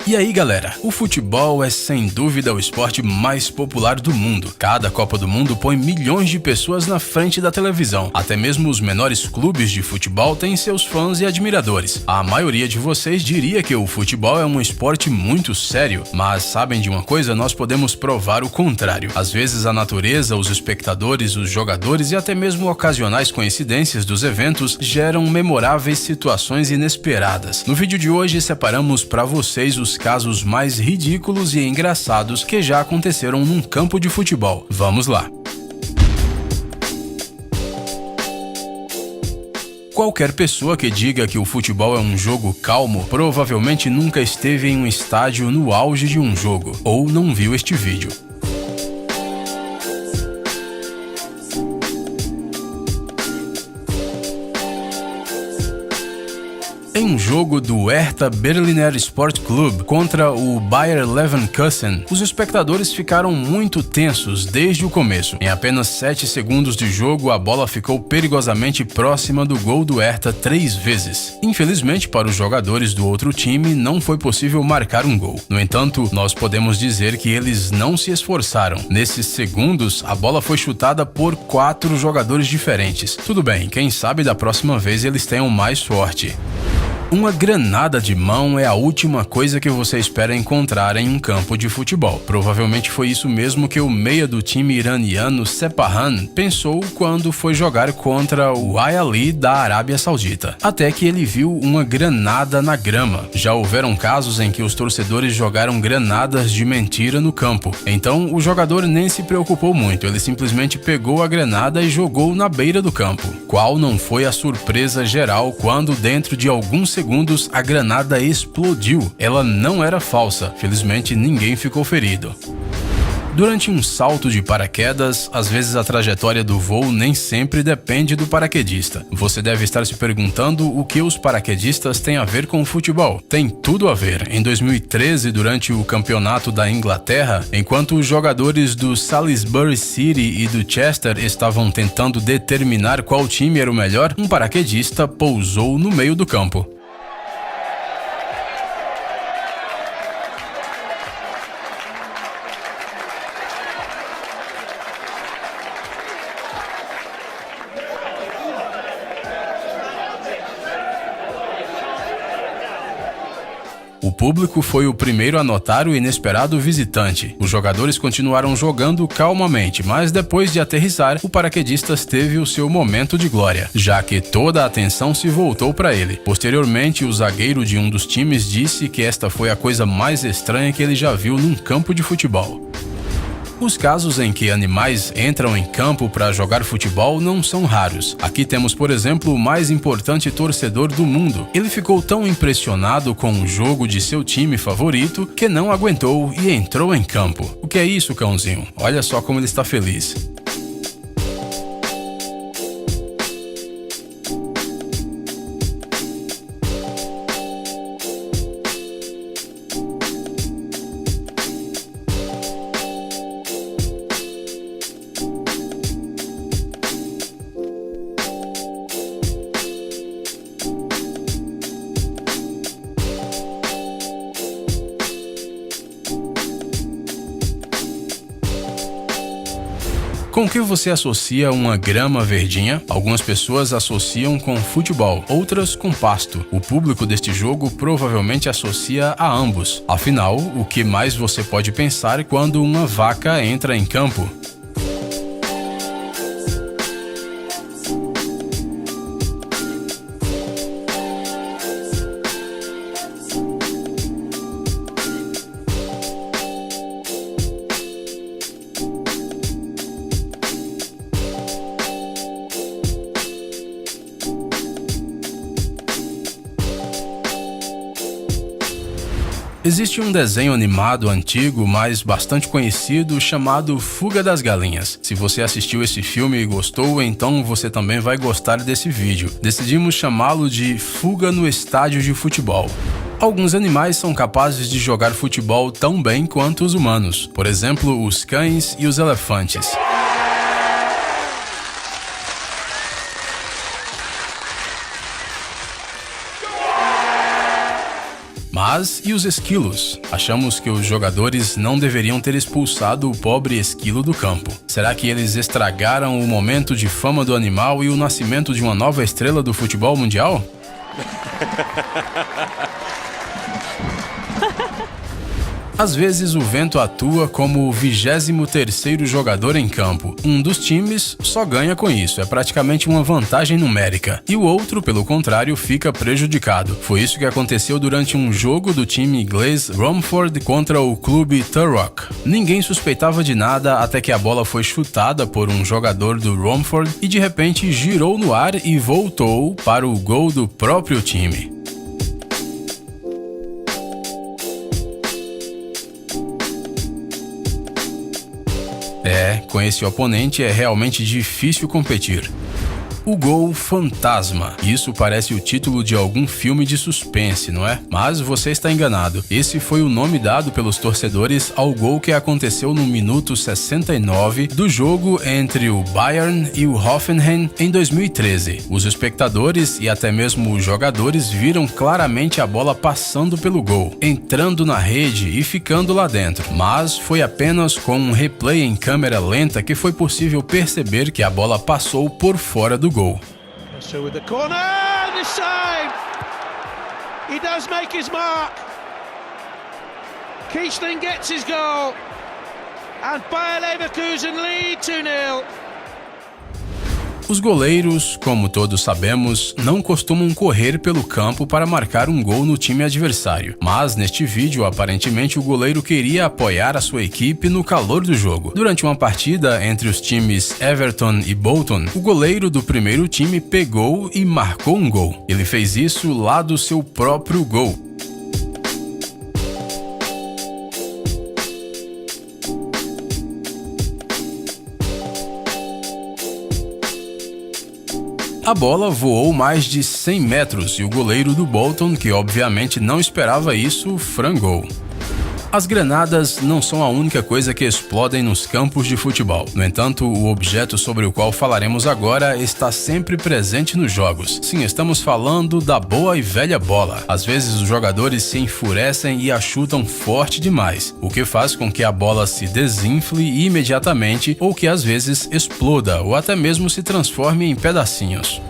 E aí galera, o futebol é sem dúvida o esporte mais popular do mundo. Cada Copa do Mundo põe milhões de pessoas na frente da televisão. Até mesmo os menores clubes de futebol têm seus fãs e admiradores. A maioria de vocês diria que o futebol é um esporte muito sério, mas sabem de uma coisa? Nós podemos provar o contrário. Às vezes a natureza, os espectadores, os jogadores e até mesmo ocasionais coincidências dos eventos geram memoráveis situações inesperadas. No vídeo de hoje separamos para vocês os casos mais ridículos e engraçados que já aconteceram num campo de futebol. Vamos lá! Qualquer pessoa que diga que o futebol é um jogo calmo provavelmente nunca esteve em um estádio no auge de um jogo, ou não viu este vídeo. Em um jogo do Hertha Berliner Sport Club contra o Bayer Leverkusen, os espectadores ficaram muito tensos desde o começo. Em apenas 7 segundos de jogo, a bola ficou perigosamente próxima do gol do Hertha 3 vezes. Infelizmente, para os jogadores do outro time, não foi possível marcar um gol. No entanto, nós podemos dizer que eles não se esforçaram. Nesses segundos, a bola foi chutada por 4 jogadores diferentes. Tudo bem, quem sabe da próxima vez eles tenham mais sorte. Uma granada de mão é a última coisa que você espera encontrar em um campo de futebol. Provavelmente foi isso mesmo que o meia do time iraniano Sepahan pensou quando foi jogar contra o Al Ahly da Arábia Saudita. Até que ele viu uma granada na grama. Já houveram casos em que os torcedores jogaram granadas de mentira no campo. Então o jogador nem se preocupou muito, ele simplesmente pegou a granada e jogou na beira do campo. Qual não foi a surpresa geral quando dentro de alguns segundos a granada explodiu. Ela não era falsa, felizmente ninguém ficou ferido. Durante um salto de paraquedas, às vezes a trajetória do voo nem sempre depende do paraquedista. Você deve estar se perguntando o que os paraquedistas têm a ver com o futebol. Tem tudo a ver. Em 2013, durante o campeonato da Inglaterra, enquanto os jogadores do Salisbury City e do Chester estavam tentando determinar qual time era o melhor, um paraquedista pousou no meio do campo. O público foi o primeiro a notar o inesperado visitante. Os jogadores continuaram jogando calmamente, mas depois de aterrissar, o paraquedista teve o seu momento de glória, já que toda a atenção se voltou para ele. Posteriormente, o zagueiro de um dos times disse que esta foi a coisa mais estranha que ele já viu num campo de futebol. Os casos em que animais entram em campo para jogar futebol não são raros. Aqui temos, por exemplo, o mais importante torcedor do mundo. Ele ficou tão impressionado com o jogo de seu time favorito que não aguentou e entrou em campo. O que é isso, cãozinho? Olha só como ele está feliz. Com o que você associa uma grama verdinha? Algumas pessoas associam com futebol, outras com pasto. O público deste jogo provavelmente associa a ambos. Afinal, o que mais você pode pensar quando uma vaca entra em campo? Existe um desenho animado antigo, mas bastante conhecido, chamado Fuga das Galinhas. Se você assistiu esse filme e gostou, então você também vai gostar desse vídeo. Decidimos chamá-lo de Fuga no Estádio de Futebol. Alguns animais são capazes de jogar futebol tão bem quanto os humanos. Por exemplo, os cães e os elefantes. Mas e os esquilos? Achamos que os jogadores não deveriam ter expulsado o pobre esquilo do campo. Será que eles estragaram o momento de fama do animal e o nascimento de uma nova estrela do futebol mundial? Às vezes o vento atua como o 23º jogador em campo. Um dos times só ganha com isso, é praticamente uma vantagem numérica. E o outro, pelo contrário, fica prejudicado. Foi isso que aconteceu durante um jogo do time inglês Romford contra o clube Thurrock. Ninguém suspeitava de nada até que a bola foi chutada por um jogador do Romford e de repente girou no ar e voltou para o gol do próprio time. Com esse oponente é realmente difícil competir. O gol fantasma. Isso parece o título de algum filme de suspense, não é? Mas você está enganado. Esse foi o nome dado pelos torcedores ao gol que aconteceu no minuto 69 do jogo entre o Bayern e o Hoffenheim em 2013. Os espectadores e até mesmo os jogadores viram claramente a bola passando pelo gol, entrando na rede e ficando lá dentro. Mas foi apenas com um replay em câmera lenta que foi possível perceber que a bola passou por fora do gol. So with the corner, the save. He does make his mark. Kiesling gets his goal, and Bayer Leverkusen lead 2-0. Os goleiros, como todos sabemos, não costumam correr pelo campo para marcar um gol no time adversário. Mas neste vídeo, aparentemente, o goleiro queria apoiar a sua equipe no calor do jogo. Durante uma partida entre os times Everton e Bolton, o goleiro do primeiro time pegou e marcou um gol. Ele fez isso lá do seu próprio gol. A bola voou mais de 100 metros e o goleiro do Bolton, que obviamente não esperava isso, frangou. As granadas não são a única coisa que explodem nos campos de futebol. No entanto, o objeto sobre o qual falaremos agora está sempre presente nos jogos. Sim, estamos falando da boa e velha bola. Às vezes os jogadores se enfurecem e a chutam forte demais, o que faz com que a bola se desinfle imediatamente ou que às vezes exploda ou até mesmo se transforme em pedacinhos.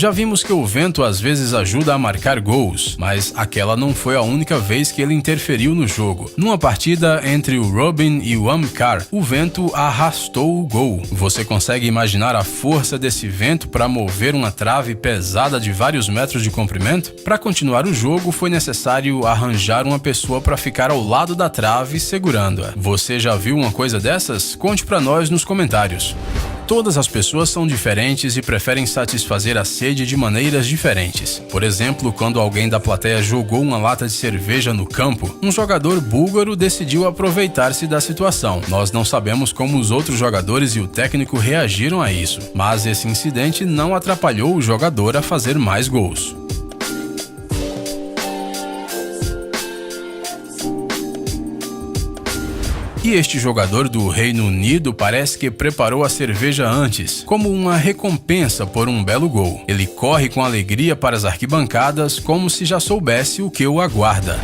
Já vimos que o vento às vezes ajuda a marcar gols, mas aquela não foi a única vez que ele interferiu no jogo. Numa partida entre o Robin e o Amkar, o vento arrastou o gol. Você consegue imaginar a força desse vento para mover uma trave pesada de vários metros de comprimento? Para continuar o jogo, foi necessário arranjar uma pessoa para ficar ao lado da trave segurando-a. Você já viu uma coisa dessas? Conte para nós nos comentários. Todas as pessoas são diferentes e preferem satisfazer a sede de maneiras diferentes. Por exemplo, quando alguém da plateia jogou uma lata de cerveja no campo, um jogador búlgaro decidiu aproveitar-se da situação. Nós não sabemos como os outros jogadores e o técnico reagiram a isso, mas esse incidente não atrapalhou o jogador a fazer mais gols. E este jogador do Reino Unido parece que preparou a cerveja antes, como uma recompensa por um belo gol. Ele corre com alegria para as arquibancadas como se já soubesse o que o aguarda.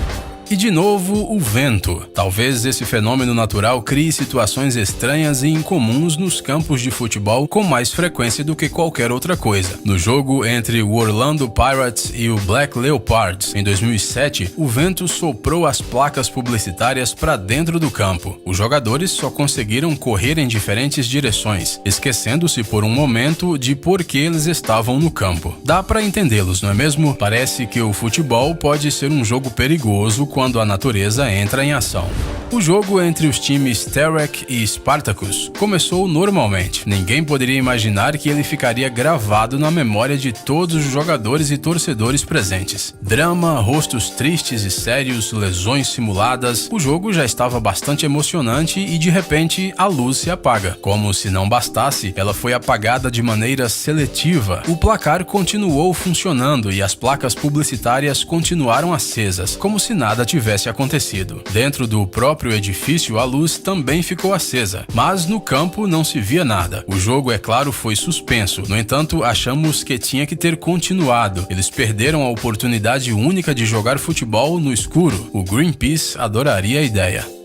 E de novo, o vento. Talvez esse fenômeno natural crie situações estranhas e incomuns nos campos de futebol com mais frequência do que qualquer outra coisa. No jogo entre o Orlando Pirates e o Black Leopards, em 2007, o vento soprou as placas publicitárias para dentro do campo. Os jogadores só conseguiram correr em diferentes direções, esquecendo-se por um momento de por que eles estavam no campo. Dá para entendê-los, não é mesmo? Parece que o futebol pode ser um jogo perigoso quando a natureza entra em ação. O jogo entre os times Terek e Spartacus começou normalmente. Ninguém poderia imaginar que ele ficaria gravado na memória de todos os jogadores e torcedores presentes. Drama, rostos tristes e sérios, lesões simuladas. O jogo já estava bastante emocionante e de repente a luz se apaga. Como se não bastasse, ela foi apagada de maneira seletiva. O placar continuou funcionando e as placas publicitárias continuaram acesas, como se nada tivesse acontecido. Dentro do próprio edifício, a luz também ficou acesa, mas no campo não se via nada. O jogo, é claro, foi suspenso. No entanto, achamos que tinha que ter continuado. Eles perderam a oportunidade única de jogar futebol no escuro. O Greenpeace adoraria a ideia.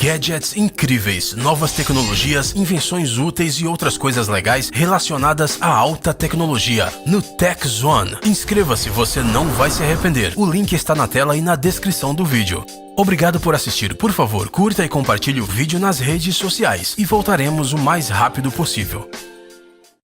Gadgets incríveis, novas tecnologias, invenções úteis e outras coisas legais relacionadas à alta tecnologia no Tech Zone. Inscreva-se, você não vai se arrepender. O link está na tela e na descrição do vídeo. Obrigado por assistir. Por favor, curta e compartilhe o vídeo nas redes sociais e voltaremos o mais rápido possível.